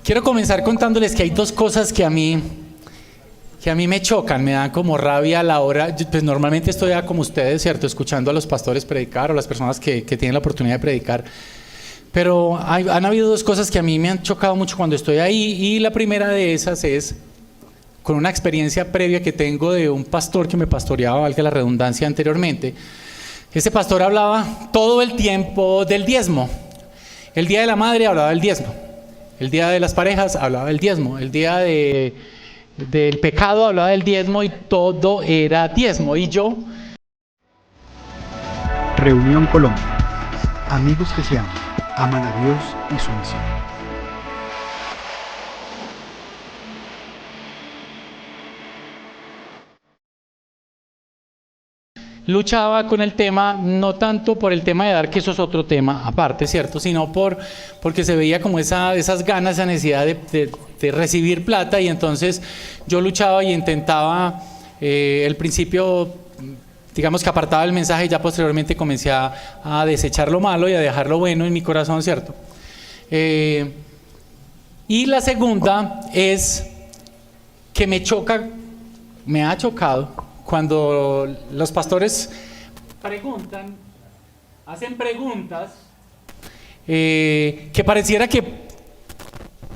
Quiero comenzar contándoles que hay dos cosas que a mí me chocan, me dan como rabia a la hora. Pues normalmente estoy como ustedes, ¿cierto? Escuchando a los pastores predicar o las personas que tienen la oportunidad de predicar. Pero han habido dos cosas que a mí me han chocado mucho cuando estoy ahí, y la primera de esas es con una experiencia previa que tengo de un pastor que me pastoreaba, valga la redundancia, anteriormente. Ese pastor hablaba todo el tiempo del diezmo. El día de la madre hablaba del diezmo. El día de las parejas hablaba del diezmo. El día del pecado hablaba del diezmo, y todo era diezmo. Y yo... Reunión Colombia. Amigos que se aman a Dios y su misión. luchaba con el tema, no tanto por el tema de dar, que eso es otro tema aparte, ¿cierto? Sino porque se veía como esas ganas, esa necesidad de recibir plata, y entonces yo luchaba y intentaba, el principio, digamos que apartaba el mensaje, y ya posteriormente comencé a desechar lo malo y a dejar lo bueno en mi corazón, ¿cierto? Y la segunda es que me ha chocado cuando los pastores hacen preguntas que pareciera que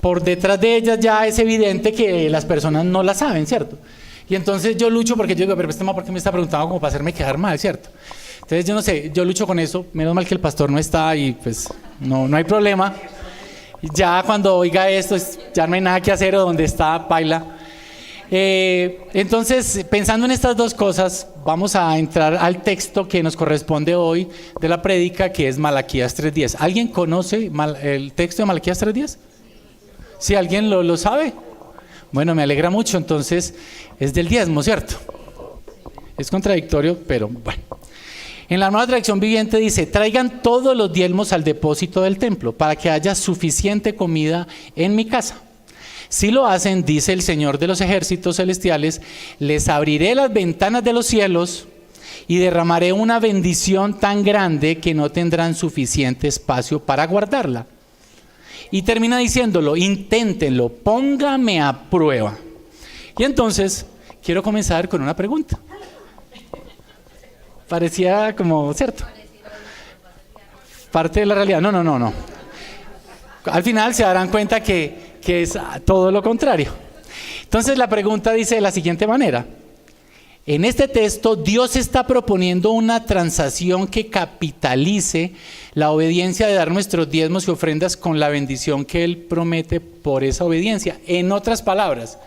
por detrás de ellas ya es evidente que las personas no la saben, ¿cierto? Y entonces yo lucho, porque yo digo, pero este tema, ¿por qué me está preguntando como para hacerme quedar mal, ¿cierto? Entonces yo no sé, yo lucho con eso. Menos mal que el pastor no está, y pues no hay problema. Ya cuando oiga esto, ya no hay nada que hacer, o donde está, baila. Entonces, pensando en estas dos cosas, vamos a entrar al texto que nos corresponde hoy de la prédica, que es Malaquías 3:10. ¿Alguien conoce el texto de Malaquías 3:10? ¿Sí? ¿Alguien lo sabe? Bueno, me alegra mucho. Entonces, es del diezmo, ¿cierto? Es contradictorio, pero bueno. En la Nueva Traducción Viviente dice: traigan todos los diezmos al depósito del templo, para que haya suficiente comida en mi casa. Si lo hacen, dice el Señor de los ejércitos celestiales, les abriré las ventanas de los cielos y derramaré una bendición tan grande que no tendrán suficiente espacio para guardarla. Y termina diciéndolo: inténtenlo, póngame a prueba. Y entonces quiero comenzar con una pregunta. Parecía como, ¿cierto? Parte de la realidad. No. Al final se darán cuenta que es todo lo contrario. Entonces la pregunta dice de la siguiente manera: en este texto Dios está proponiendo una transacción que capitalice la obediencia de dar nuestros diezmos y ofrendas con la bendición que Él promete por esa obediencia. En otras palabras,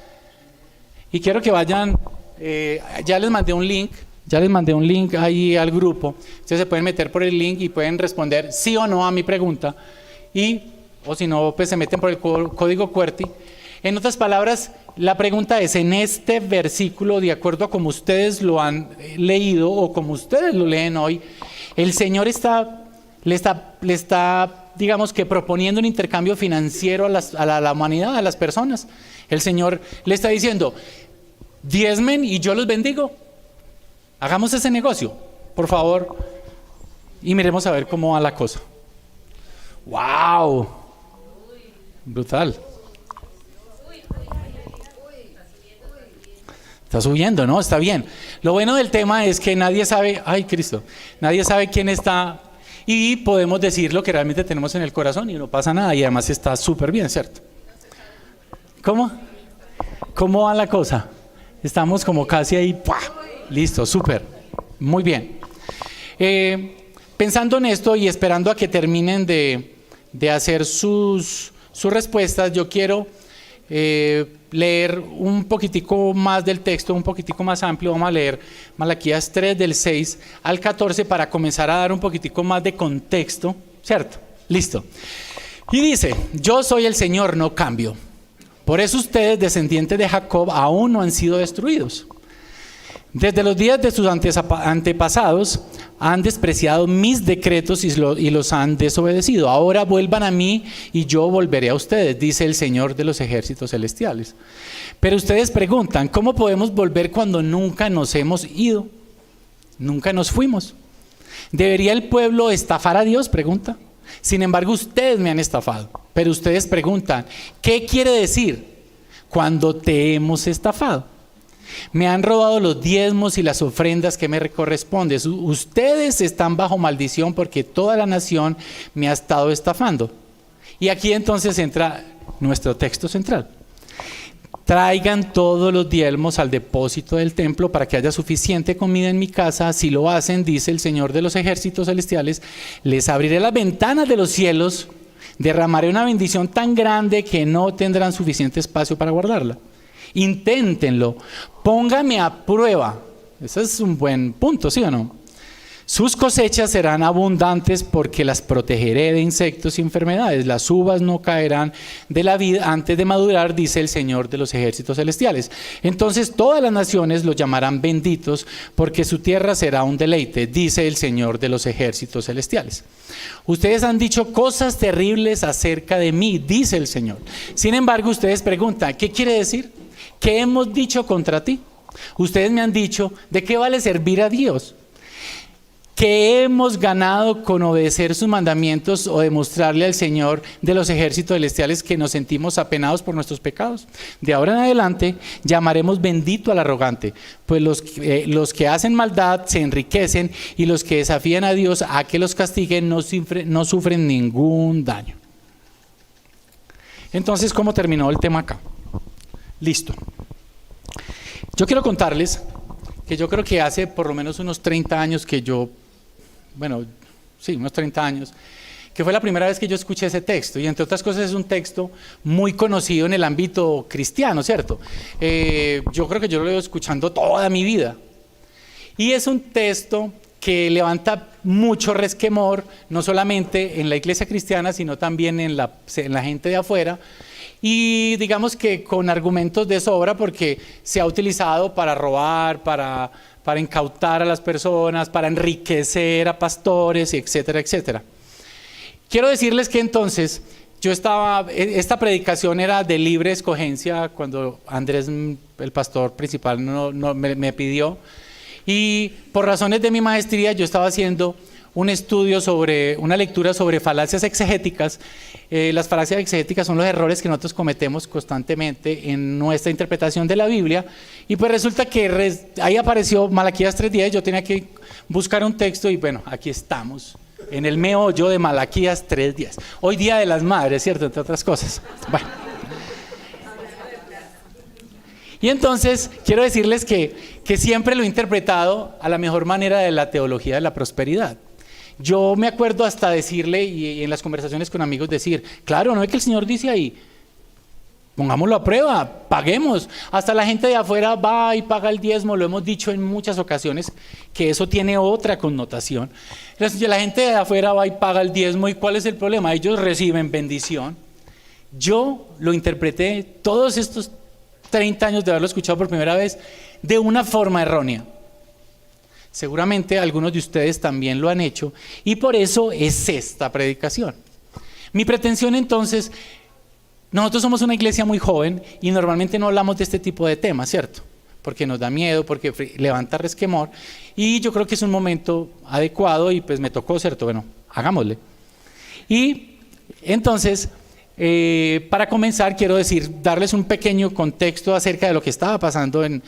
y quiero que vayan, ya les mandé un link ahí al grupo. Ustedes se pueden meter por el link y pueden responder sí o no a mi pregunta, o si no, pues se meten por el código QWERTY. En otras palabras, la pregunta es: en este versículo, de acuerdo a como ustedes lo han leído o como ustedes lo leen hoy, el Señor le está, digamos que, proponiendo un intercambio financiero a la humanidad, a las personas. El Señor le está diciendo: diezmen y yo los bendigo. Hagamos ese negocio, por favor, y miremos a ver cómo va la cosa. ¡Wow! Brutal. Está subiendo, ¿no? Está bien. Lo bueno del tema es que nadie sabe, nadie sabe quién está, y podemos decir lo que realmente tenemos en el corazón y no pasa nada, y además está súper bien, ¿cierto? ¿Cómo va la cosa? Estamos como casi ahí. ¡Pua! Listo, súper. Muy bien. Pensando en esto y esperando a que terminen de hacer sus respuestas, yo quiero leer un poquitico más del texto, un poquitico más amplio. Vamos a leer Malaquías 3 del 6 al 14 para comenzar a dar un poquitico más de contexto, ¿cierto? Listo. Y dice: yo soy el Señor, no cambio. Por eso ustedes, descendientes de Jacob, aún no han sido destruidos. Desde los días de sus antepasados han despreciado mis decretos y los han desobedecido. Ahora vuelvan a mí y yo volveré a ustedes, dice el Señor de los ejércitos celestiales. Pero ustedes preguntan: ¿cómo podemos volver cuando nunca nos hemos ido? Nunca nos fuimos. ¿Debería el pueblo estafar a Dios? Pregunta. Sin embargo, ustedes me han estafado. Pero ustedes preguntan, ¿qué quiere decir cuando te hemos estafado? Me han robado los diezmos y las ofrendas que me corresponden. Ustedes están bajo maldición porque toda la nación me ha estado estafando. Y aquí entonces entra nuestro texto central. Traigan todos los diezmos al depósito del templo para que haya suficiente comida en mi casa. Si lo hacen, dice el Señor de los ejércitos celestiales, les abriré las ventanas de los cielos, derramaré una bendición tan grande que no tendrán suficiente espacio para guardarla. Inténtenlo, póngame a prueba. Ese es un buen punto, ¿sí o no? Sus cosechas serán abundantes porque las protegeré de insectos y enfermedades. Las uvas no caerán de la vid antes de madurar, dice el Señor de los ejércitos celestiales. Entonces todas las naciones los llamarán benditos porque su tierra será un deleite, dice el Señor de los ejércitos celestiales. Ustedes han dicho cosas terribles acerca de mí, dice el Señor. Sin embargo, ustedes preguntan, ¿qué quiere decir? ¿Qué hemos dicho contra ti? Ustedes me han dicho, ¿de qué vale servir a Dios? ¿Qué hemos ganado con obedecer sus mandamientos o demostrarle al Señor de los ejércitos celestiales que nos sentimos apenados por nuestros pecados? De ahora en adelante llamaremos bendito al arrogante, pues los que hacen maldad se enriquecen y los que desafían a Dios a que los castiguen no sufren ningún daño. Entonces, ¿cómo terminó el tema acá? Listo. Yo quiero contarles que yo creo que hace por lo menos unos 30 años que unos 30 años, que fue la primera vez que yo escuché ese texto, y entre otras cosas es un texto muy conocido en el ámbito cristiano, ¿cierto? Yo creo que yo lo llevo escuchando toda mi vida, y es un texto que levanta mucho resquemor, no solamente en la iglesia cristiana, sino también en la gente de afuera, y digamos que con argumentos de sobra, porque se ha utilizado para robar, para incautar a las personas, para enriquecer a pastores, etcétera, etcétera. Quiero decirles que entonces esta predicación era de libre escogencia cuando Andrés, el pastor principal, me pidió, y por razones de mi maestría yo estaba haciendo un estudio una lectura sobre falacias exegéticas. Las falacias exegéticas son los errores que nosotros cometemos constantemente en nuestra interpretación de la Biblia, y pues resulta que ahí apareció Malaquías 3:10, yo tenía que buscar un texto y bueno, aquí estamos, en el meollo de Malaquías 3:10. Hoy Día de las Madres, ¿cierto? Entre otras cosas. Bueno. Y entonces quiero decirles que siempre lo he interpretado a la mejor manera de la teología de la prosperidad. Yo me acuerdo hasta decirle, y en las conversaciones con amigos decir, claro, ¿no es que el Señor dice ahí? Pongámoslo a prueba, paguemos. Hasta la gente de afuera va y paga el diezmo, lo hemos dicho en muchas ocasiones, que eso tiene otra connotación. La gente de afuera va y paga el diezmo, ¿y cuál es el problema? Ellos reciben bendición. Yo lo interpreté todos estos 30 años de haberlo escuchado por primera vez de una forma errónea. Seguramente algunos de ustedes también lo han hecho, y por eso es esta predicación. Mi pretensión entonces, nosotros somos una iglesia muy joven y normalmente no hablamos de este tipo de temas, ¿cierto? Porque nos da miedo, porque levanta resquemor, y yo creo que es un momento adecuado y pues me tocó, ¿cierto? Bueno, hagámosle. Y entonces, para comenzar quiero darles un pequeño contexto acerca de lo que estaba pasando en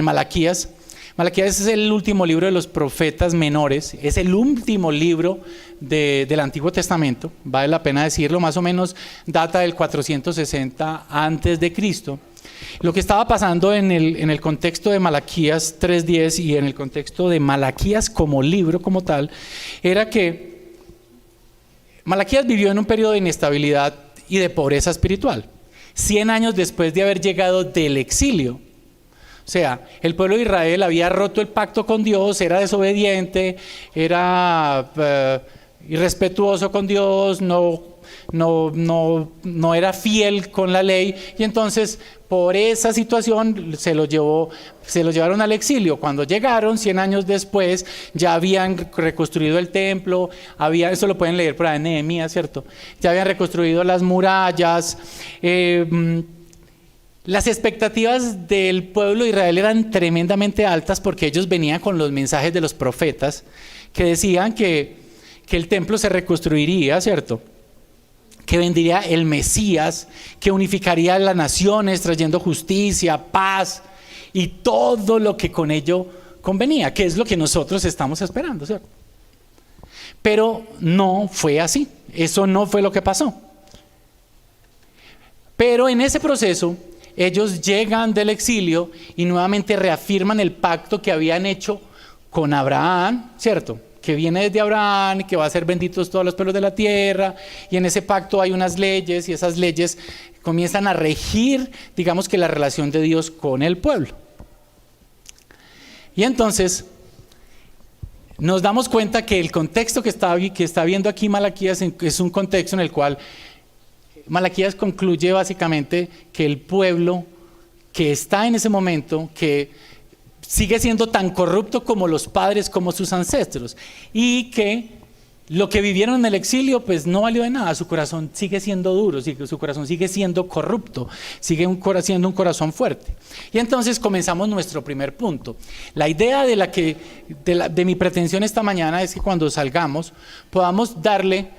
Malaquías. Malaquías es el último libro de los profetas menores, es el último libro del Antiguo Testamento, vale la pena decirlo, más o menos data del 460 antes de Cristo. Lo que estaba pasando en el contexto de Malaquías 3:10 y en el contexto de Malaquías como libro como tal, era que Malaquías vivió en un periodo de inestabilidad y de pobreza espiritual, 100 años después de haber llegado del exilio. O sea, el pueblo de Israel había roto el pacto con Dios, era desobediente, era irrespetuoso con Dios, no era fiel con la ley, y entonces por esa situación se los llevaron al exilio. Cuando llegaron 100 años después ya habían reconstruido el templo, eso lo pueden leer por ahí en Nehemías, ¿cierto? Ya habían reconstruido las murallas. Las expectativas del pueblo de Israel eran tremendamente altas porque ellos venían con los mensajes de los profetas que decían que que el templo se reconstruiría, ¿cierto? Que vendría el Mesías, que unificaría las naciones trayendo justicia, paz y todo lo que con ello convenía, que es lo que nosotros estamos esperando, ¿cierto? Pero no fue así, eso no fue lo que pasó. Pero en ese proceso ellos llegan del exilio y nuevamente reafirman el pacto que habían hecho con Abraham, ¿cierto? Que viene desde Abraham y que va a ser benditos todos los pueblos de la tierra, y en ese pacto hay unas leyes y esas leyes comienzan a regir, digamos que la relación de Dios con el pueblo. Y entonces nos damos cuenta que el contexto que está viendo aquí Malaquías es un contexto en el cual Malaquías concluye básicamente que el pueblo que está en ese momento, que sigue siendo tan corrupto como los padres, como sus ancestros, y que lo que vivieron en el exilio pues no valió de nada, su corazón sigue siendo duro, su corazón sigue siendo corrupto, sigue siendo un corazón fuerte. Y entonces comenzamos nuestro primer punto. La idea de mi pretensión esta mañana es que cuando salgamos podamos darle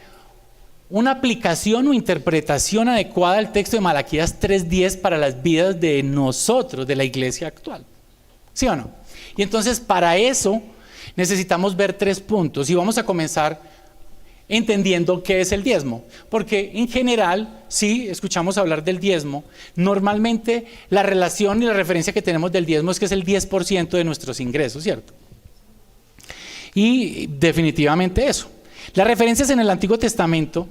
una aplicación o interpretación adecuada al texto de Malaquías 3:10 para las vidas de nosotros, de la iglesia actual. ¿Sí o no? Y entonces para eso necesitamos ver 3 puntos y vamos a comenzar entendiendo qué es el diezmo. Porque en general, si escuchamos hablar del diezmo, normalmente la relación y la referencia que tenemos del diezmo es que es el 10% de nuestros ingresos, ¿cierto? Y definitivamente eso. Las referencias en el Antiguo Testamento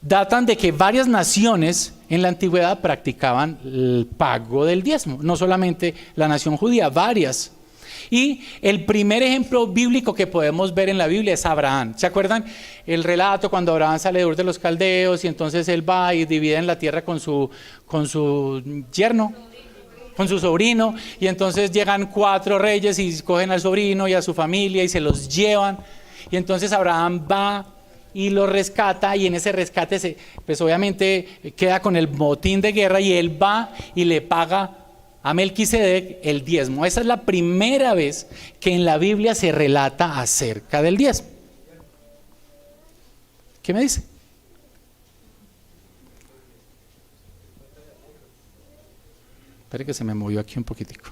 datan de que varias naciones en la antigüedad practicaban el pago del diezmo, no solamente la nación judía, varias. Y el primer ejemplo bíblico que podemos ver en la Biblia es Abraham. ¿Se acuerdan el relato cuando Abraham sale de Ur de los Caldeos y entonces él va y divide en la tierra con su yerno, con su sobrino, y entonces llegan 4 reyes y cogen al sobrino y a su familia y se los llevan, y entonces Abraham va y lo rescata, y en ese rescate pues obviamente queda con el botín de guerra, y él va y le paga a Melquisedec el diezmo. Esa es la primera vez que en la Biblia se relata acerca del diezmo. ¿Qué me dice? Espere que se me movió aquí un poquitico.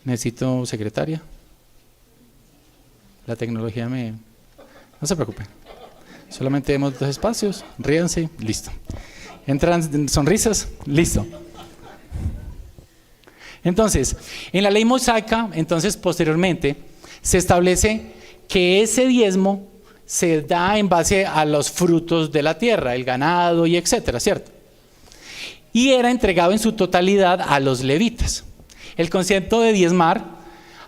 Necesito secretaria. La tecnología No se preocupen. Solamente demos 2 espacios. Ríanse. Listo. Entran sonrisas. Listo. Entonces, en la ley mosaica, entonces posteriormente, se establece que ese diezmo se da en base a los frutos de la tierra, el ganado y etcétera, ¿cierto? Y era entregado en su totalidad a los levitas. El concepto de diezmar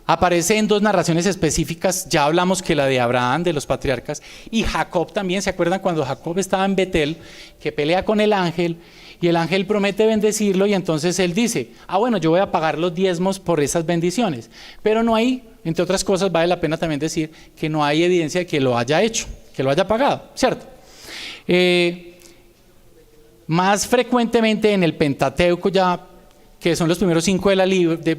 aparece en 2 narraciones específicas. Ya hablamos que la de Abraham, de los patriarcas, y Jacob también. ¿Se acuerdan cuando Jacob estaba en Betel, que pelea con el ángel, y el ángel promete bendecirlo, y entonces él dice, bueno, yo voy a pagar los diezmos por esas bendiciones? Pero no hay, entre otras cosas, vale la pena también decir que no hay evidencia de que lo haya hecho, que lo haya pagado, ¿cierto? Más frecuentemente en el Pentateuco, ya que son los primeros 5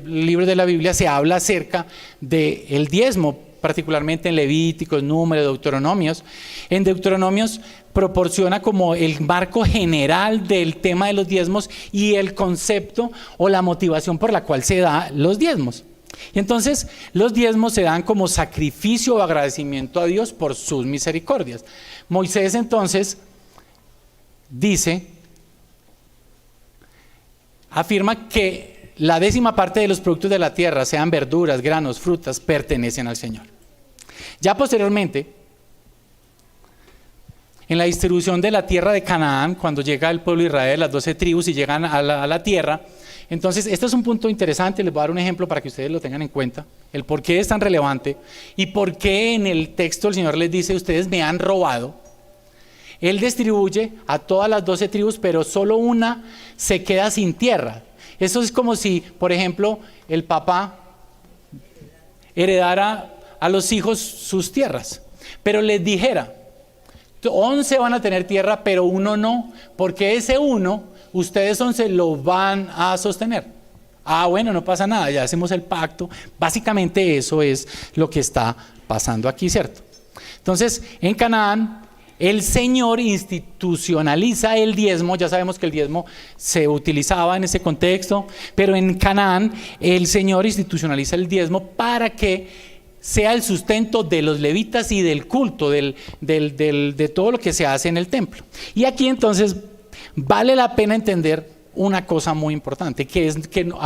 libros de la Biblia, se habla acerca del diezmo, particularmente en Levíticos, Números, Deuteronomios. En Deuteronomios proporciona como el marco general del tema de los diezmos y el concepto o la motivación por la cual se da los diezmos. Y entonces los diezmos se dan como sacrificio o agradecimiento a Dios por sus misericordias. Moisés entonces afirma que la 10ª parte de los productos de la tierra, sean verduras, granos, frutas, pertenecen al Señor. Ya posteriormente, en la distribución de la tierra de Canaán, cuando llega el pueblo de Israel, las 12 tribus, y llegan a la tierra, entonces este es un punto interesante. Les voy a dar un ejemplo para que ustedes lo tengan en cuenta, el por qué es tan relevante y por qué en el texto el Señor les dice, ustedes me han robado. Él distribuye a todas las 12 tribus, pero solo una se queda sin tierra. Eso es como si, por ejemplo, el papá heredara a los hijos sus tierras, pero les dijera, 11 van a tener tierra, pero uno no, porque ese uno, ustedes 11 lo van a sostener. Ah, bueno, no pasa nada, ya hacemos el pacto. Básicamente eso es lo que está pasando aquí, ¿cierto? Entonces, en Canaán, el Señor institucionaliza el diezmo. Ya sabemos que el diezmo se utilizaba en ese contexto, pero en Canaán el Señor institucionaliza el diezmo para que sea el sustento de los levitas y del culto, de todo lo que se hace en el templo. Y aquí entonces vale la pena entender una cosa muy importante, que es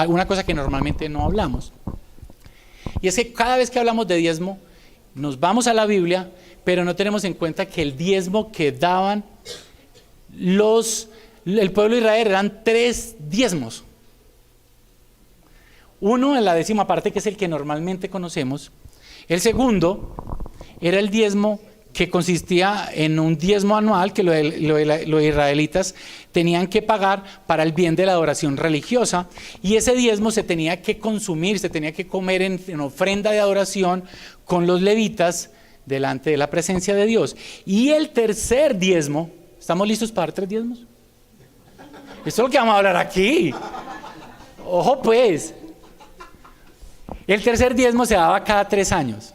una cosa que normalmente no hablamos. Y es que cada vez que hablamos de diezmo, nos vamos a la Biblia, pero no tenemos en cuenta que el diezmo que daban el pueblo de Israel eran 3 diezmos. Uno en la 10ª parte, que es el que normalmente conocemos. El segundo era el diezmo que consistía en un diezmo anual que los israelitas tenían que pagar para el bien de la adoración religiosa, y ese diezmo se tenía que consumir, se tenía que comer en ofrenda de adoración con los levitas delante de la presencia de Dios. Y el tercer diezmo, ¿estamos listos para dar 3 diezmos? Esto es lo que vamos a hablar aquí. Ojo pues, el tercer diezmo se daba cada 3 años,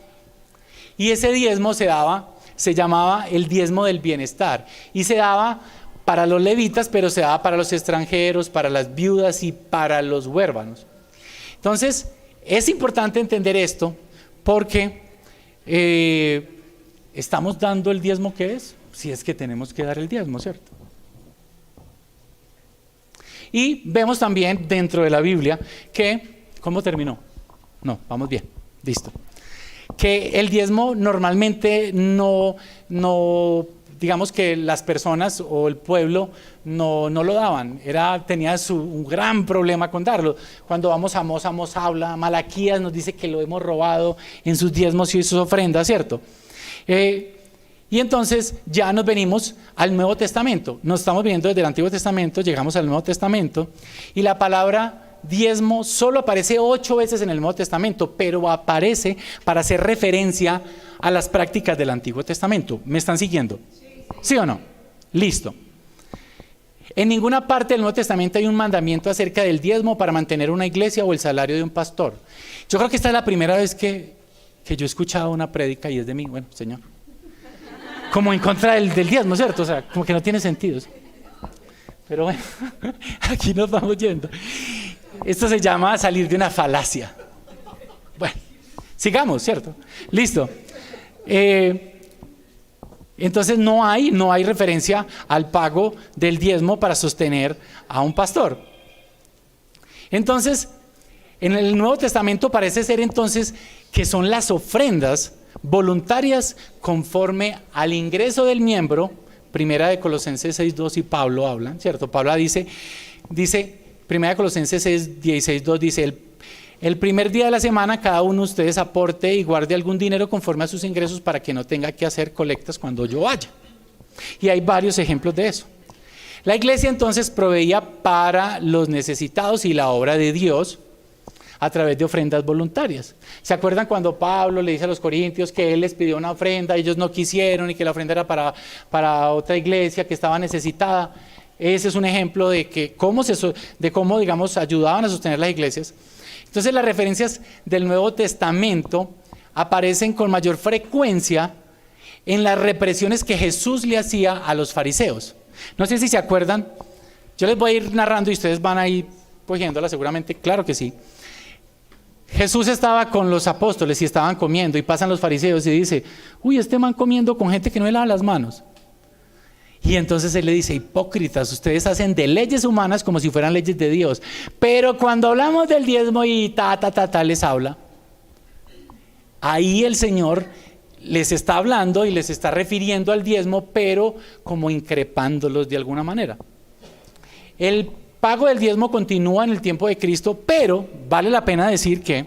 y ese diezmo se llamaba el diezmo del bienestar, y se daba para los levitas, pero se daba para los extranjeros, para las viudas y para los huérfanos. Entonces, es importante entender esto porque estamos dando el diezmo que es, si es que tenemos que dar el diezmo, ¿cierto? Y vemos también dentro de la Biblia que, ¿cómo terminó? No, vamos bien, listo. Que el diezmo normalmente no, digamos que las personas o el pueblo no lo daban. Tenía un gran problema con darlo. Cuando vamos a Amos habla, Malaquías nos dice que lo hemos robado en sus diezmos y sus ofrendas, ¿cierto? Y entonces ya nos venimos al Nuevo Testamento. Nos estamos viendo desde el Antiguo Testamento, llegamos al Nuevo Testamento, y la palabra diezmo solo aparece 8 veces en el Nuevo Testamento, pero aparece para hacer referencia a las prácticas del Antiguo Testamento. ¿Me están siguiendo? ¿Sí o no? Listo. En ninguna parte del Nuevo Testamento hay un mandamiento acerca del diezmo para mantener una iglesia o el salario de un pastor. Yo creo que esta es la primera vez que yo he escuchado una prédica, y es de mí, bueno, Señor, como en contra del diezmo, ¿cierto? O sea, como que no tiene sentido. Pero bueno, aquí nos vamos yendo. Esto se llama salir de una falacia. Bueno, sigamos, ¿cierto? Listo. Entonces no hay referencia al pago del diezmo para sostener a un pastor. Entonces, en el Nuevo Testamento parece ser entonces que son las ofrendas voluntarias conforme al ingreso del miembro. Primera de Colosenses 6:2 y Pablo hablan, ¿cierto? Pablo dice Primera de Colosenses 16:2 dice: el primer día de la semana cada uno de ustedes aporte y guarde algún dinero conforme a sus ingresos para que no tenga que hacer colectas cuando yo vaya. Y hay varios ejemplos de eso. La iglesia entonces proveía para los necesitados y la obra de Dios a través de ofrendas voluntarias. ¿Se acuerdan cuando Pablo le dice a los corintios que él les pidió una ofrenda, ellos no quisieron, y que la ofrenda era para otra iglesia que estaba necesitada? Ese es un ejemplo de cómo, digamos, ayudaban a sostener las iglesias. Entonces las referencias del Nuevo Testamento aparecen con mayor frecuencia en las represiones que Jesús le hacía a los fariseos. No sé si se acuerdan, yo les voy a ir narrando y ustedes van a ir cogiéndola seguramente, claro que sí. Jesús estaba con los apóstoles y estaban comiendo, y pasan los fariseos y dice: uy, este man comiendo con gente que no le lava las manos. Y entonces él le dice: hipócritas, ustedes hacen de leyes humanas como si fueran leyes de Dios, pero cuando hablamos del diezmo y les habla. Ahí el Señor les está hablando y les está refiriendo al diezmo, pero como increpándolos de alguna manera. El pago del diezmo continúa en el tiempo de Cristo, pero vale la pena decir que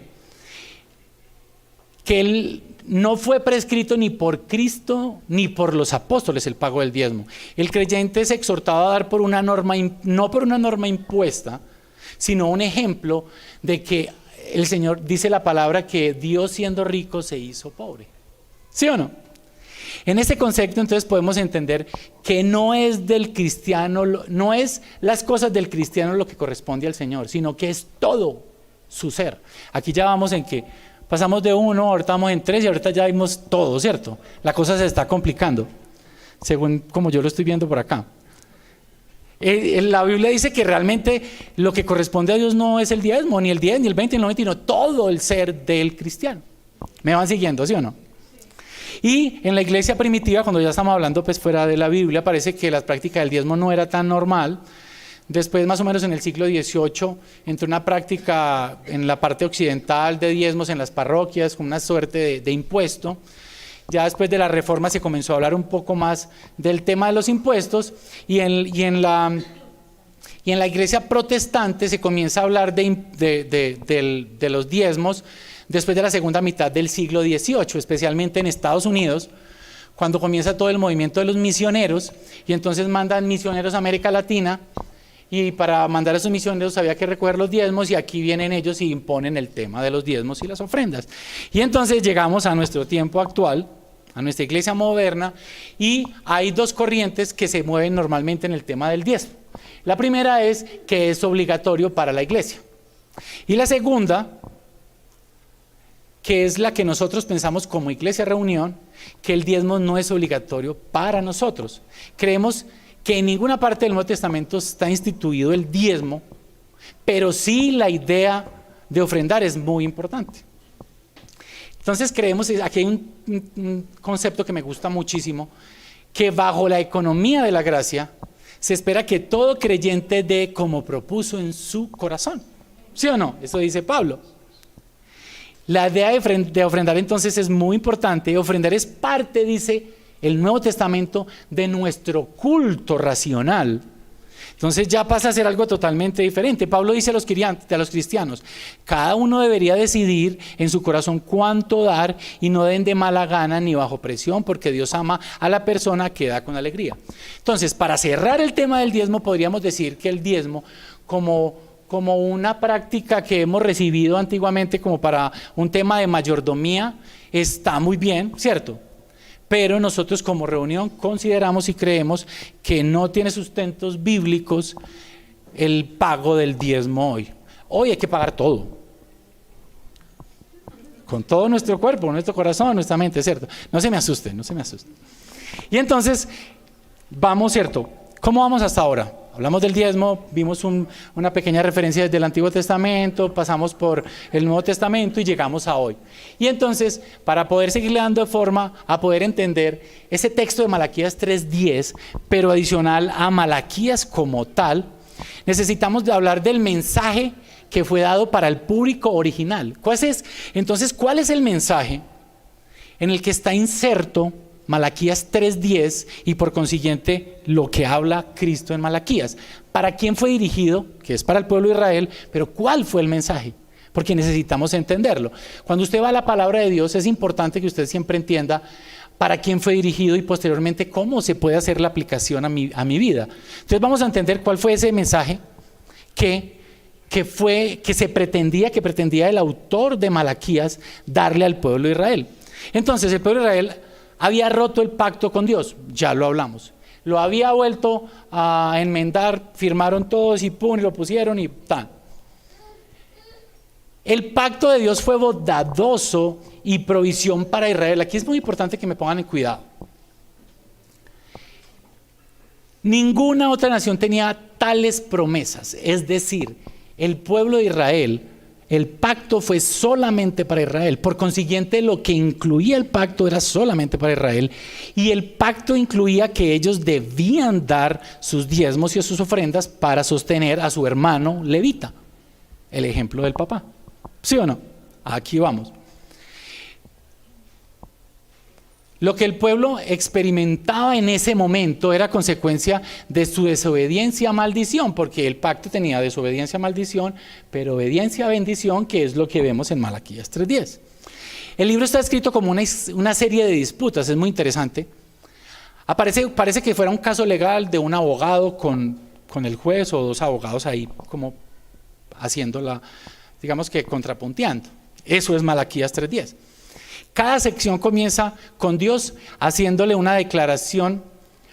él no fue prescrito ni por Cristo ni por los apóstoles el pago del diezmo. El creyente es exhortado a dar por una norma, no por una norma impuesta, sino un ejemplo de que el Señor dice la palabra que Dios, siendo rico, se hizo pobre. ¿Sí o no? En este concepto entonces podemos entender que no es del cristiano, no es las cosas del cristiano lo que corresponde al Señor, sino que es todo su ser. Aquí ya vamos en que pasamos de 1, ahorita vamos en 3 y ahorita ya vimos todo, ¿cierto? La cosa se está complicando, según como yo lo estoy viendo por acá. La Biblia dice que realmente lo que corresponde a Dios no es el diezmo, ni el 10, ni el 20, ni el 90, sino todo el ser del cristiano. ¿Me van siguiendo, sí o no? Y en la iglesia primitiva, cuando ya estamos hablando pues fuera de la Biblia, parece que la práctica del diezmo no era tan normal. Después, más o menos en el siglo XVIII, entró una práctica en la parte occidental de diezmos en las parroquias, con una suerte de impuesto. Ya después de la Reforma se comenzó a hablar un poco más del tema de los impuestos y en la iglesia protestante se comienza a hablar de los diezmos después de la segunda mitad del siglo XVIII, especialmente en Estados Unidos, cuando comienza todo el movimiento de los misioneros y entonces mandan misioneros a América Latina y para mandar a esos misioneros había que recoger los diezmos y aquí vienen ellos y imponen el tema de los diezmos y las ofrendas. Y entonces llegamos a nuestro tiempo actual, a nuestra iglesia moderna, y hay dos corrientes que se mueven normalmente en el tema del diezmo. La primera es que es obligatorio para la iglesia. Y la segunda, que es la que nosotros pensamos como Iglesia Reunión, que el diezmo no es obligatorio para nosotros. Creemos que en ninguna parte del Nuevo Testamento está instituido el diezmo, pero sí la idea de ofrendar es muy importante. Entonces creemos, aquí hay un concepto que me gusta muchísimo, que bajo la economía de la gracia se espera que todo creyente dé como propuso en su corazón. ¿Sí o no? Eso dice Pablo. La idea de ofrendar entonces es muy importante. Ofrendar es parte, dice el Nuevo Testamento, de nuestro culto racional. Entonces ya pasa a ser algo totalmente diferente. Pablo dice a los cristianos, cada uno debería decidir en su corazón cuánto dar y no den de mala gana ni bajo presión, porque Dios ama a la persona que da con alegría. Entonces, para cerrar el tema del diezmo, podríamos decir que el diezmo como una práctica que hemos recibido antiguamente como para un tema de mayordomía está muy bien, ¿cierto? Pero nosotros como reunión consideramos y creemos que no tiene sustentos bíblicos el pago del diezmo hoy. Hoy hay que pagar todo. Con todo nuestro cuerpo, nuestro corazón, nuestra mente, ¿cierto? No se me asusten, no se me asusten. Y entonces, vamos, ¿cierto? ¿Cómo vamos hasta ahora? Hablamos del diezmo, vimos una pequeña referencia desde el Antiguo Testamento, pasamos por el Nuevo Testamento y llegamos a hoy. Y entonces, para poder seguirle dando forma a poder entender ese texto de Malaquías 3:10, pero adicional a Malaquías como tal, necesitamos de hablar del mensaje que fue dado para el público original. Entonces, ¿cuál es el mensaje en el que está inserto Malaquías 3:10 y por consiguiente lo que habla Cristo en Malaquías? ¿Para quién fue dirigido? Que es para el pueblo de Israel, pero ¿cuál fue el mensaje? Porque necesitamos entenderlo. Cuando usted va a la palabra de Dios es importante que usted siempre entienda para quién fue dirigido y posteriormente cómo se puede hacer la aplicación a mi vida. Entonces vamos a entender cuál fue ese mensaje que pretendía el autor de Malaquías darle al pueblo de Israel. Entonces el pueblo de Israel había roto el pacto con Dios, ya lo hablamos. Lo había vuelto a enmendar, firmaron todos y pum, y lo pusieron y tan. El pacto de Dios fue bondadoso y provisión para Israel. Aquí es muy importante que me pongan en cuidado. Ninguna otra nación tenía tales promesas, es decir, el pueblo de Israel, el pacto fue solamente para Israel. Por consiguiente, lo que incluía el pacto era solamente para Israel. Y el pacto incluía que ellos debían dar sus diezmos y sus ofrendas para sostener a su hermano levita. El ejemplo del papá. ¿Sí o no? Aquí vamos. Lo que el pueblo experimentaba en ese momento era consecuencia de su desobediencia a maldición, porque el pacto tenía desobediencia a maldición, pero obediencia a bendición, que es lo que vemos en Malaquías 3:10. El libro está escrito como una serie de disputas, es muy interesante. Parece que fuera un caso legal de un abogado con el juez o dos abogados ahí como haciéndola, digamos que contrapunteando. Eso es Malaquías 3:10. Cada sección comienza con Dios haciéndole una declaración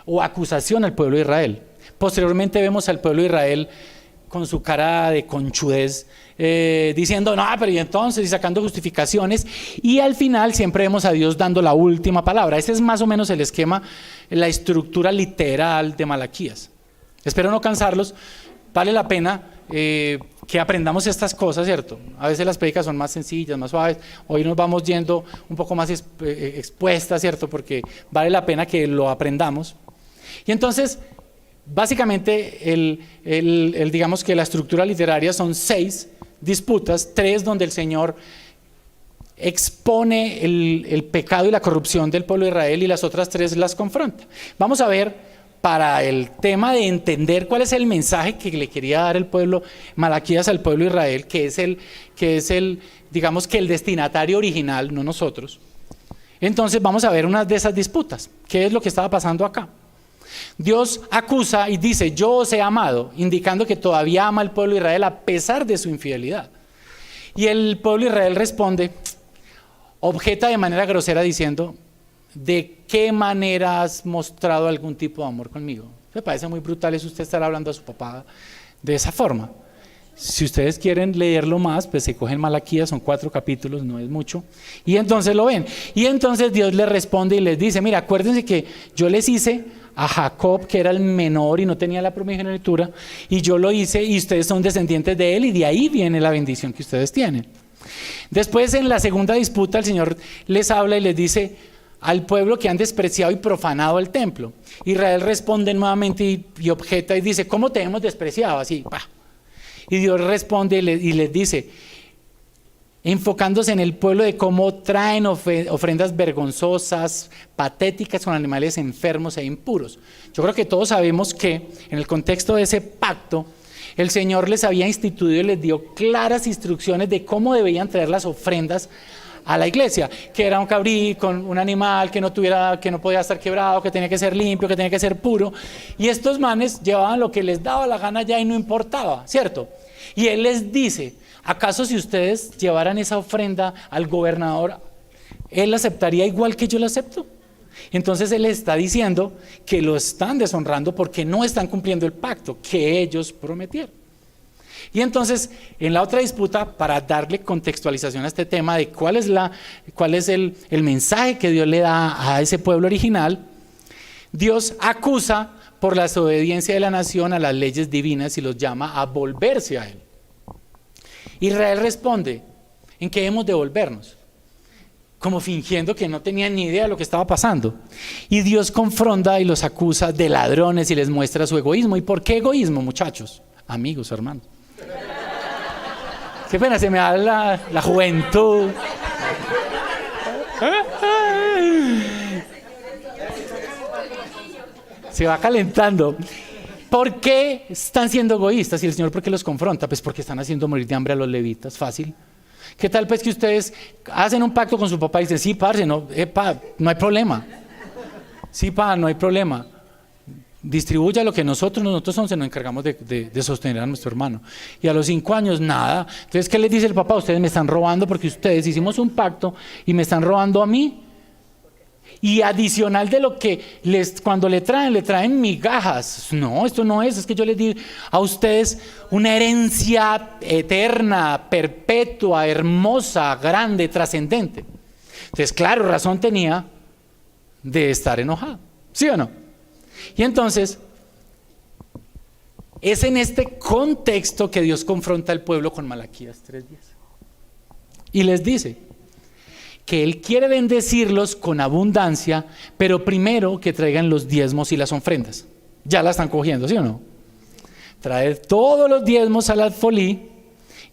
o acusación al pueblo de Israel. Posteriormente vemos al pueblo de Israel con su cara de conchudez, diciendo, no, pero y entonces, y sacando justificaciones, y al final siempre vemos a Dios dando la última palabra. Ese es más o menos el esquema, la estructura literal de Malaquías. Espero no cansarlos, vale la pena que aprendamos estas cosas, ¿cierto? A veces las prédicas son más sencillas, más suaves, hoy nos vamos yendo un poco más expuestas, ¿cierto? Porque vale la pena que lo aprendamos. Y entonces, básicamente, digamos que la estructura literaria son 6 disputas, 3 donde el Señor expone el pecado y la corrupción del pueblo de Israel y las otras 3 las confronta. Vamos a ver, para el tema de entender cuál es el mensaje que le quería dar el pueblo, Malaquías al pueblo de Israel, que es el, digamos que el destinatario original, no nosotros. Entonces vamos a ver una de esas disputas. ¿Qué es lo que estaba pasando acá? Dios acusa y dice, yo os he amado, indicando que todavía ama al pueblo de Israel a pesar de su infidelidad. Y el pueblo de Israel responde, objeta de manera grosera diciendo, ¿de qué manera has mostrado algún tipo de amor conmigo? Me parece muy brutal eso, usted estar hablando a su papá de esa forma. Si ustedes quieren leerlo más, pues se cogen Malaquías, son 4 capítulos, no es mucho, y entonces lo ven. Y entonces Dios les responde y les dice, mira, acuérdense que yo les hice a Jacob, que era el menor y no tenía la primogenitura, y yo lo hice y ustedes son descendientes de él, y de ahí viene la bendición que ustedes tienen. Después, en la segunda disputa, el Señor les habla y les dice, al pueblo que han despreciado y profanado el templo. Israel responde nuevamente y objeta y dice, ¿cómo te hemos despreciado? Así, ¡pah! Y Dios responde y les dice, enfocándose en el pueblo, de cómo traen ofrendas vergonzosas, patéticas, con animales enfermos e impuros. Yo creo que todos sabemos que en el contexto de ese pacto, el Señor les había instituido y les dio claras instrucciones de cómo debían traer las ofrendas a la iglesia, que era un cabrí con un animal que no podía estar quebrado, que tenía que ser limpio, que tenía que ser puro, y estos manes llevaban lo que les daba la gana ya y no importaba, ¿cierto? Y él les dice, ¿acaso si ustedes llevaran esa ofrenda al gobernador, él la aceptaría igual que yo la acepto? Entonces él está diciendo que lo están deshonrando porque no están cumpliendo el pacto que ellos prometieron. Y entonces, en la otra disputa, para darle contextualización a este tema de cuál es el mensaje que Dios le da a ese pueblo original, Dios acusa por la desobediencia de la nación a las leyes divinas y los llama a volverse a Él. Israel responde, ¿en qué hemos de volvernos? Como fingiendo que no tenían ni idea de lo que estaba pasando. Y Dios confronta y los acusa de ladrones y les muestra su egoísmo. ¿Y por qué egoísmo, muchachos? Amigos, hermanos. Qué pena, se me da la juventud. Se va calentando. ¿Por qué están siendo egoístas? Y el Señor, ¿por qué los confronta? Pues porque están haciendo morir de hambre a los levitas, fácil. ¿Qué tal pues que ustedes hacen un pacto con su papá y dicen, sí, parce, no hay problema. Sí, pa, no hay problema. Distribuya lo que nosotros 11 nos encargamos de sostener a nuestro hermano. Y a los 5 años, nada. Entonces, ¿qué les dice el papá? Ustedes me están robando porque ustedes hicimos un pacto y me están robando a mí. Y adicional de lo que cuando le traen migajas. No, esto no es que yo les di a ustedes una herencia eterna, perpetua, hermosa, grande, trascendente. Entonces, claro, razón tenía de estar enojado. ¿Sí o no? Y entonces, es en este contexto que Dios confronta al pueblo con Malaquías 3:10. Y les dice que Él quiere bendecirlos con abundancia, pero primero que traigan los diezmos y las ofrendas. Ya la están cogiendo, ¿sí o no? Traed todos los diezmos al alfolí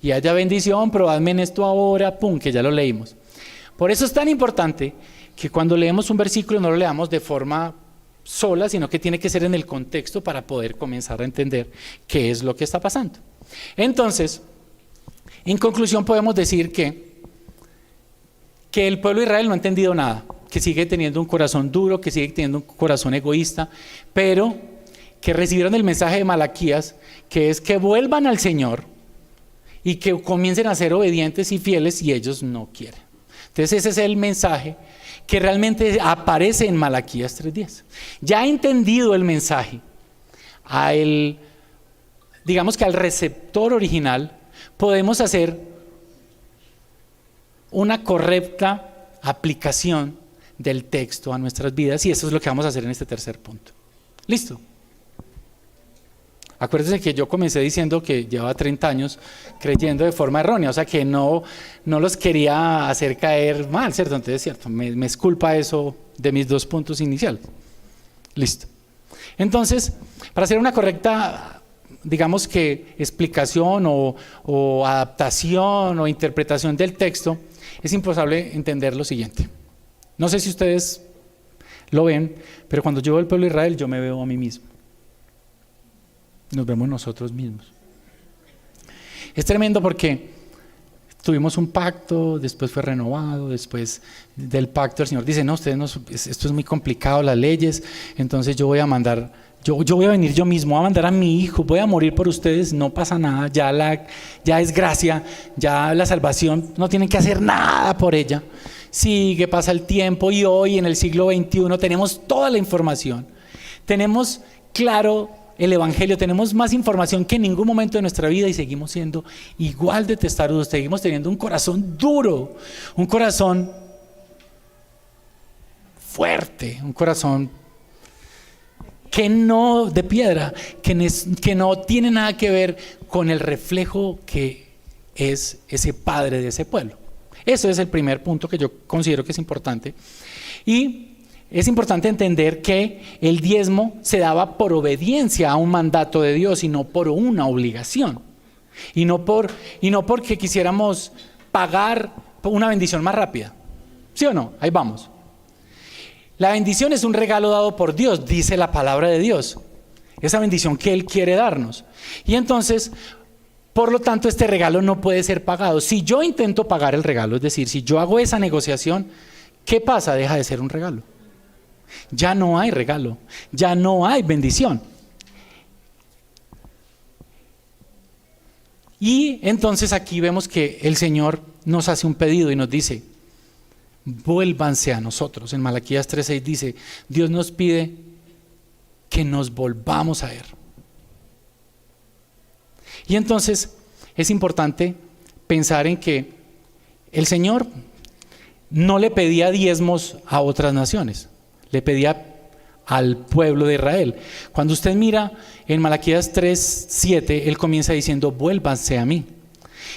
y haya bendición, probadme en esto ahora, pum, que ya lo leímos. Por eso es tan importante que cuando leemos un versículo no lo leamos de forma sola, sino que tiene que ser en el contexto para poder comenzar a entender qué es lo que está pasando. Entonces, en conclusión podemos decir que el pueblo de Israel no ha entendido nada, que sigue teniendo un corazón duro, que sigue teniendo un corazón egoísta, pero que recibieron el mensaje de Malaquías, que es que vuelvan al Señor y que comiencen a ser obedientes y fieles, y ellos no quieren. Entonces ese es el mensaje que realmente aparece en Malaquías 3:10. Ya entendido el mensaje, digamos que al receptor original, podemos hacer una correcta aplicación del texto a nuestras vidas, y eso es lo que vamos a hacer en este tercer punto. ¿Listo? Acuérdense que yo comencé diciendo que llevaba 30 años creyendo de forma errónea, o sea que no los quería hacer caer mal, ¿cierto? Entonces, cierto, me es culpa eso de mis 2 puntos iniciales. Listo. Entonces, para hacer una correcta, digamos que explicación o adaptación o interpretación del texto, es imposible entender lo siguiente. No sé si ustedes lo ven, pero cuando yo veo al pueblo de Israel, yo me veo a mí mismo. Nos vemos nosotros mismos. Es tremendo porque tuvimos un pacto, después fue renovado, después del pacto el Señor dice, no, ustedes no, esto es muy complicado, las leyes, entonces yo voy a mandar, yo voy a venir yo mismo, voy a mandar a mi hijo, voy a morir por ustedes, no pasa nada, ya es gracia, ya la salvación, no tienen que hacer nada por ella. Sigue, pasa el tiempo y hoy en el siglo XXI tenemos toda la información, tenemos claro el Evangelio, tenemos más información que en ningún momento de nuestra vida y seguimos siendo igual de testarudos, seguimos teniendo un corazón duro, un corazón fuerte, un corazón que no de piedra, que no tiene nada que ver con el reflejo que es ese padre de ese pueblo. Eso es el primer punto que yo considero que es importante. Y es importante entender que el diezmo se daba por obediencia a un mandato de Dios y no por una obligación. Y no porque quisiéramos pagar una bendición más rápida. ¿Sí o no? Ahí vamos. La bendición es un regalo dado por Dios, dice la palabra de Dios. Esa bendición que Él quiere darnos. Y entonces, por lo tanto, este regalo no puede ser pagado. Si yo intento pagar el regalo, es decir, si yo hago esa negociación, ¿qué pasa? Deja de ser un regalo. Ya no hay regalo, ya no hay bendición. Y entonces aquí vemos que el Señor nos hace un pedido y nos dice, vuélvanse a nosotros. En Malaquías 3:6 dice, Dios nos pide que nos volvamos a Él. Y entonces es importante pensar en que el Señor no le pedía diezmos a otras naciones, le pedía al pueblo de Israel. Cuando usted mira en Malaquías 3:7, Él comienza diciendo, vuélvanse a mí.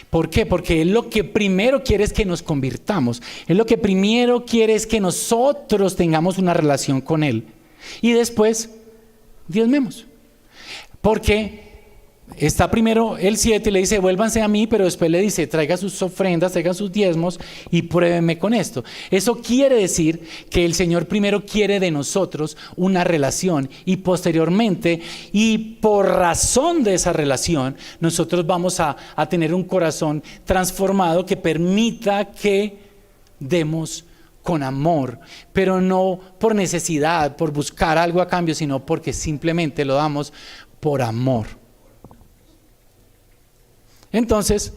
¿Por qué? Porque Él lo que primero quiere es que nos convirtamos. Él lo que primero quiere es que nosotros tengamos una relación con Él. Y después, diezmemos. Porque está primero el 7 y le dice, vuélvanse a mí, pero después le dice, traiga sus ofrendas, traiga sus diezmos y pruébeme con esto. Eso quiere decir que el Señor primero quiere de nosotros una relación y posteriormente, y por razón de esa relación, nosotros vamos a tener un corazón transformado que permita que demos con amor, pero no por necesidad, por buscar algo a cambio, sino porque simplemente lo damos por amor. Entonces,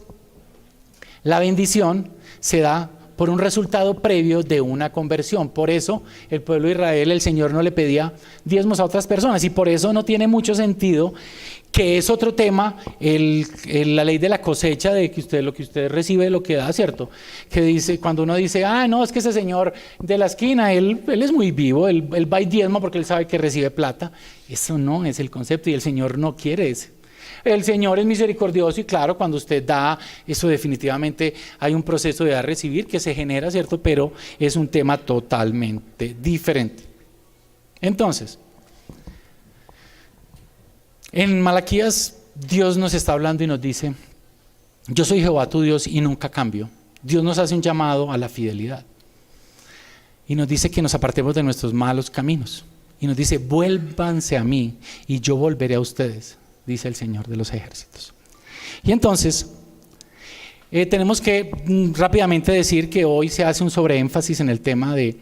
la bendición se da por un resultado previo de una conversión. Por eso, el pueblo de Israel, el Señor no le pedía diezmos a otras personas, y por eso no tiene mucho sentido, que es otro tema, la ley de la cosecha, de que lo que usted recibe lo que da, ¿cierto? Que dice, cuando uno dice, no, es que ese señor de la esquina, él es muy vivo, él va y diezma porque él sabe que recibe plata. Eso no es el concepto, y el Señor no quiere ese. El Señor es misericordioso, y claro, cuando usted da, eso definitivamente hay un proceso de dar-recibir que se genera, ¿cierto? Pero es un tema totalmente diferente. Entonces, en Malaquías, Dios nos está hablando y nos dice, yo soy Jehová tu Dios y nunca cambio. Dios nos hace un llamado a la fidelidad. Y nos dice que nos apartemos de nuestros malos caminos. Y nos dice, vuélvanse a mí y yo volveré a ustedes, dice el Señor de los ejércitos. Y entonces, tenemos que rápidamente decir que hoy se hace un sobreénfasis en el tema de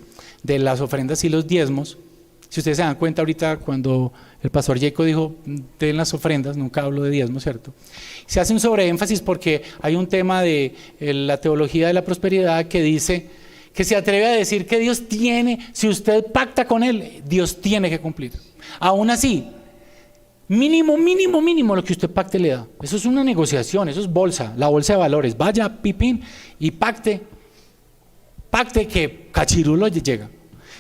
las ofrendas y los diezmos. Si ustedes se dan cuenta ahorita cuando el pastor Jacob dijo, den las ofrendas, nunca hablo de diezmos, ¿cierto? Se hace un sobreénfasis porque hay un tema de la teología de la prosperidad que dice que se atreve a decir que Dios tiene, si usted pacta con Él, Dios tiene que cumplir. Aún así, mínimo lo que usted pacte le da. Eso es una negociación, eso es bolsa, la bolsa de valores. Vaya, pipín, y pacte que cachirulo llega.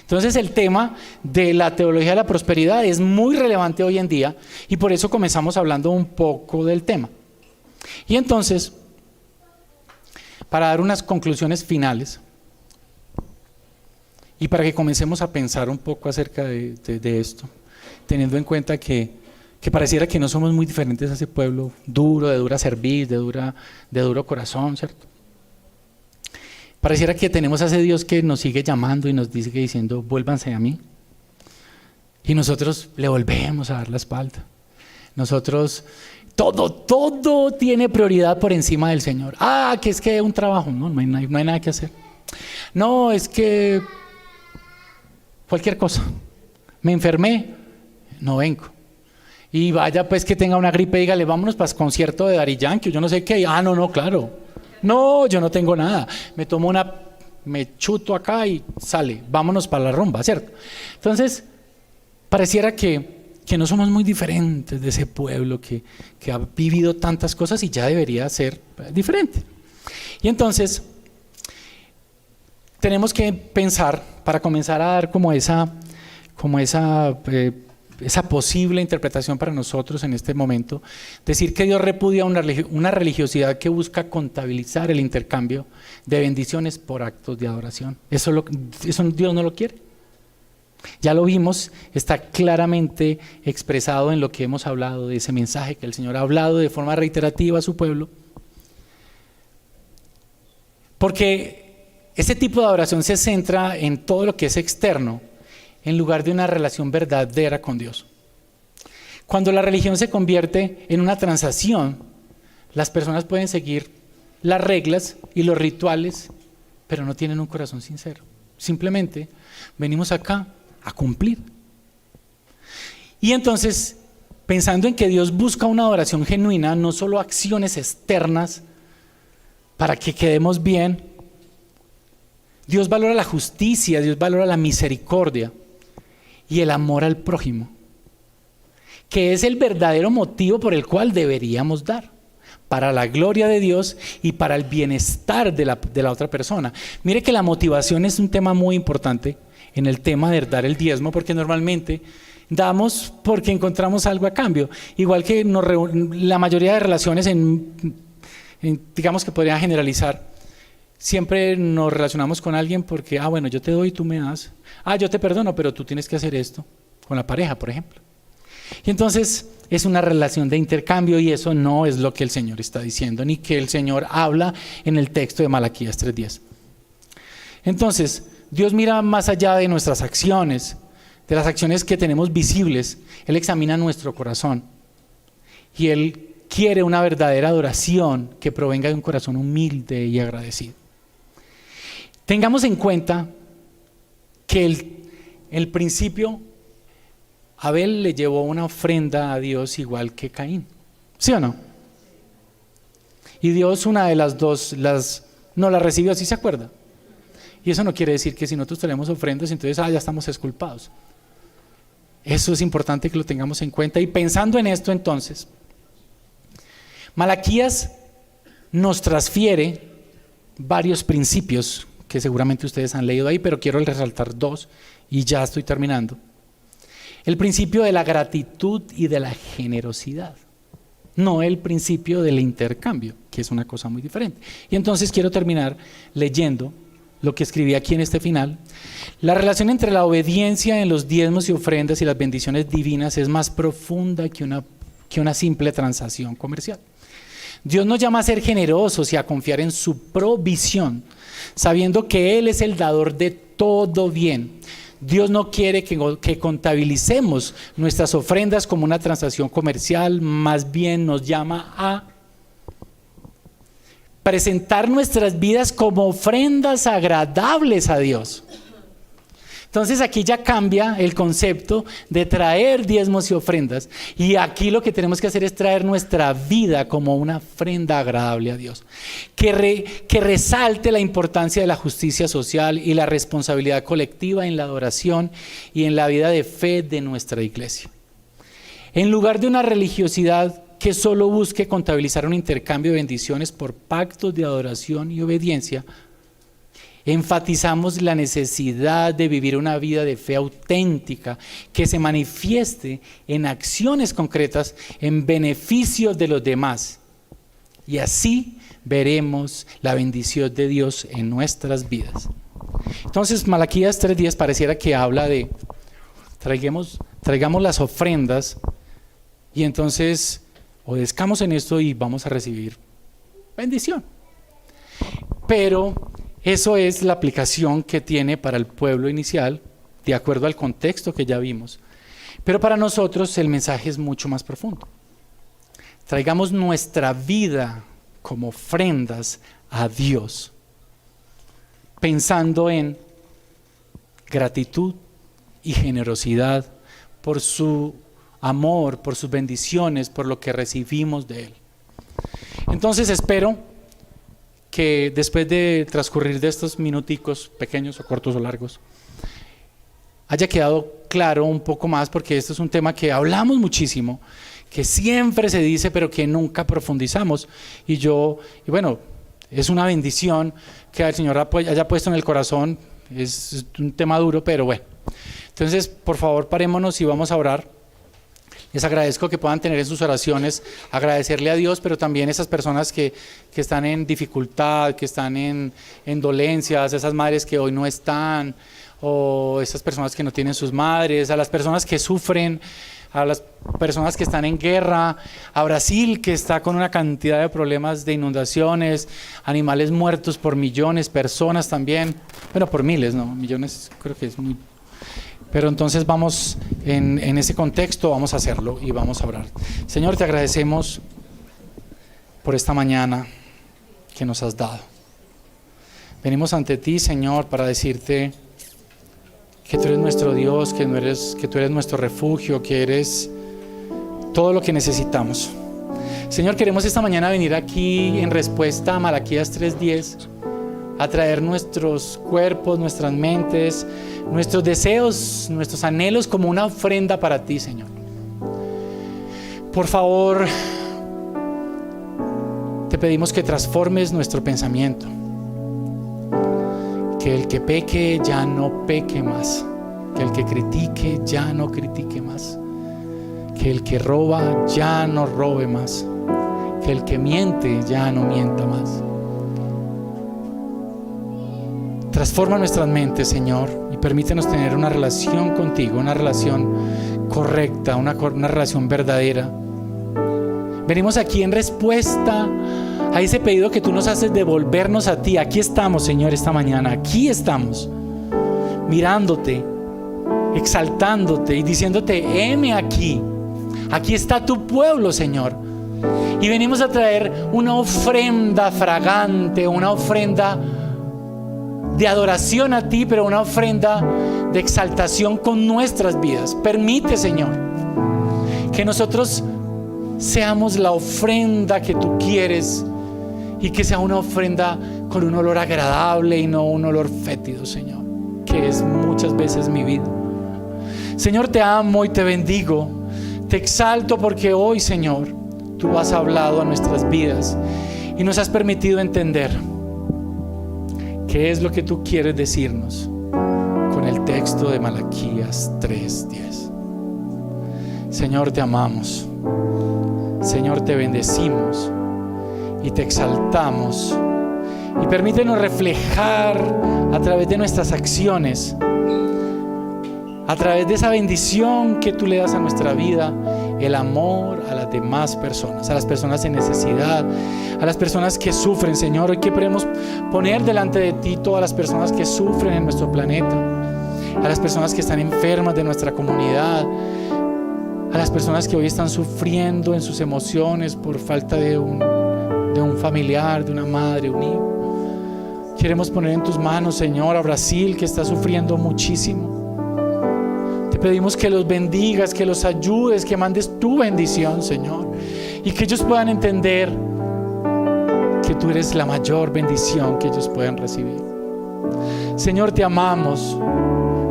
Entonces el tema de la teología de la prosperidad es muy relevante hoy en día y por eso comenzamos hablando un poco del tema. Y entonces, para dar unas conclusiones finales y para que comencemos a pensar un poco acerca de esto, teniendo en cuenta que pareciera que no somos muy diferentes a ese pueblo duro, de dura cerviz, de duro corazón, ¿cierto? Pareciera que tenemos a ese Dios que nos sigue llamando y nos sigue diciendo, vuélvanse a mí. Y nosotros le volvemos a dar la espalda. Nosotros, todo tiene prioridad por encima del Señor. Que es que un trabajo, no hay nada que hacer. No, es que cualquier cosa. Me enfermé, no vengo. Y vaya pues que tenga una gripe, dígale, vámonos para el concierto de Daddy Yankee, yo no sé qué. No, claro. No, yo no tengo nada. Me chuto acá y sale. Vámonos para la rumba, ¿cierto? Entonces, pareciera que no somos muy diferentes de ese pueblo que ha vivido tantas cosas y ya debería ser diferente. Y entonces, tenemos que pensar, para comenzar a dar como esa posible interpretación para nosotros en este momento, decir que Dios repudia una religiosidad que busca contabilizar el intercambio de bendiciones por actos de adoración. Eso Dios no lo quiere. Ya lo vimos, está claramente expresado en lo que hemos hablado de ese mensaje que el Señor ha hablado de forma reiterativa a su pueblo. Porque ese tipo de adoración se centra en todo lo que es externo, en lugar de una relación verdadera con Dios. Cuando la religión se convierte en una transacción, las personas pueden seguir las reglas y los rituales, pero no tienen un corazón sincero. Simplemente venimos acá a cumplir. Y entonces, pensando en que Dios busca una adoración genuina, no solo acciones externas para que quedemos bien, Dios valora la justicia, Dios valora la misericordia y el amor al prójimo, que es el verdadero motivo por el cual deberíamos dar, para la gloria de Dios y para el bienestar de la otra persona. Mire que la motivación es un tema muy importante en el tema de dar el diezmo, porque normalmente damos porque encontramos algo a cambio, igual que la mayoría de relaciones digamos que podría generalizar. Siempre nos relacionamos con alguien porque, bueno, yo te doy y tú me das. Yo te perdono, pero tú tienes que hacer esto. Con la pareja, por ejemplo. Y entonces es una relación de intercambio y eso no es lo que el Señor está diciendo, ni que el Señor habla en el texto de Malaquías 3:10. Entonces, Dios mira más allá de nuestras acciones, de las acciones que tenemos visibles. Él examina nuestro corazón y Él quiere una verdadera adoración que provenga de un corazón humilde y agradecido. Tengamos en cuenta que el principio, Abel le llevó una ofrenda a Dios igual que Caín, ¿sí o no? Y Dios una de las dos no la recibió, ¿sí se acuerda? Y eso no quiere decir que si nosotros tenemos ofrendas, entonces ya estamos exculpados. Eso es importante que lo tengamos en cuenta. Y pensando en esto entonces, Malaquías nos transfiere varios principios que seguramente ustedes han leído ahí, pero quiero resaltar dos y ya estoy terminando. El principio de la gratitud y de la generosidad, no el principio del intercambio, que es una cosa muy diferente. Y entonces quiero terminar leyendo lo que escribí aquí en este final. La relación entre la obediencia en los diezmos y ofrendas y las bendiciones divinas es más profunda que una simple transacción comercial. Dios nos llama a ser generosos y a confiar en su provisión, sabiendo que Él es el dador de todo bien. Dios no quiere que contabilicemos nuestras ofrendas como una transacción comercial, más bien nos llama a presentar nuestras vidas como ofrendas agradables a Dios. Entonces aquí ya cambia el concepto de traer diezmos y ofrendas, y aquí lo que tenemos que hacer es traer nuestra vida como una ofrenda agradable a Dios, que resalte la importancia de la justicia social y la responsabilidad colectiva en la adoración y en la vida de fe de nuestra iglesia. En lugar de una religiosidad que solo busque contabilizar un intercambio de bendiciones por pactos de adoración y obediencia, enfatizamos la necesidad de vivir una vida de fe auténtica que se manifieste en acciones concretas en beneficio de los demás. Y así veremos la bendición de Dios en nuestras vidas. Entonces, Malaquías 3:10 pareciera que habla de traigamos las ofrendas y entonces obedezcamos en esto y vamos a recibir bendición. Pero eso es la aplicación que tiene para el pueblo inicial, de acuerdo al contexto que ya vimos. Pero para nosotros el mensaje es mucho más profundo. Traigamos nuestra vida como ofrendas a Dios, pensando en gratitud y generosidad por su amor, por sus bendiciones, por lo que recibimos de Él. Entonces espero que después de transcurrir de estos minuticos, pequeños o cortos o largos, haya quedado claro un poco más, porque esto es un tema que hablamos muchísimo, que siempre se dice, pero que nunca profundizamos. Y bueno, es una bendición que el Señor haya puesto en el corazón. Es un tema duro, pero bueno. Entonces, por favor, parémonos y vamos a orar. Les agradezco que puedan tener en sus oraciones, agradecerle a Dios, pero también esas personas que están en dificultad, que están en dolencias, esas madres que hoy no están, o esas personas que no tienen sus madres, a las personas que sufren, a las personas que están en guerra, a Brasil, que está con una cantidad de problemas de inundaciones, animales muertos por millones, personas también, bueno, por miles, no, millones creo que es muy... Pero entonces vamos, en ese contexto vamos a hacerlo y vamos a orar. Señor, te agradecemos por esta mañana que nos has dado. Venimos ante ti, Señor, para decirte que tú eres nuestro Dios, que tú eres nuestro refugio, que eres todo lo que necesitamos. Señor, queremos esta mañana venir aquí en respuesta a Malaquías 3:10, a traer nuestros cuerpos, nuestras mentes, nuestros deseos, nuestros anhelos como una ofrenda para ti, Señor. Por favor, te pedimos que transformes nuestro pensamiento, que el que peque ya no peque más, que el que critique ya no critique más, que el que roba ya no robe más, que el que miente ya no mienta más. Transforma nuestras mentes, Señor, y permítenos tener una relación contigo, una relación correcta, una relación verdadera. Venimos aquí en respuesta a ese pedido que tú nos haces de volvernos a ti. Aquí estamos, Señor, esta mañana. Aquí estamos, mirándote, exaltándote y diciéndote: heme aquí. Aquí está tu pueblo, Señor. Y venimos a traer una ofrenda fragante, una ofrenda de adoración a ti, pero una ofrenda de exaltación con nuestras vidas. Permite, Señor, que nosotros seamos la ofrenda que tú quieres, y que sea una ofrenda con un olor agradable y no un olor fétido, Señor, que es muchas veces mi vida. Señor, te amo y te bendigo, te exalto porque hoy, Señor, tú has hablado a nuestras vidas y nos has permitido entender qué es lo que tú quieres decirnos con el texto de Malaquías 3:10. Señor, te amamos. Señor, te bendecimos y te exaltamos, y permítenos reflejar a través de nuestras acciones, a través de esa bendición que tú le das a nuestra vida, el amor a las demás personas, a las personas en necesidad, a las personas que sufren. Señor, hoy queremos poner delante de ti todas las personas que sufren en nuestro planeta, a las personas que están enfermas de nuestra comunidad, a las personas que hoy están sufriendo en sus emociones por falta de un familiar, de una madre, un hijo. Queremos poner en tus manos, Señor, a Brasil, que está sufriendo muchísimo. pedimos que los bendigas, que los ayudes, que mandes tu bendición, Señor, y que ellos puedan entender que tú eres la mayor bendición que ellos pueden recibir. Señor, te amamos,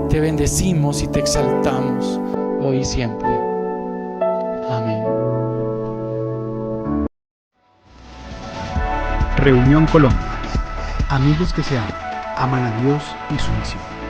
te bendecimos y te exaltamos hoy y siempre. Amén. Reunión Colombia. Amigos que se aman a Dios y su misión.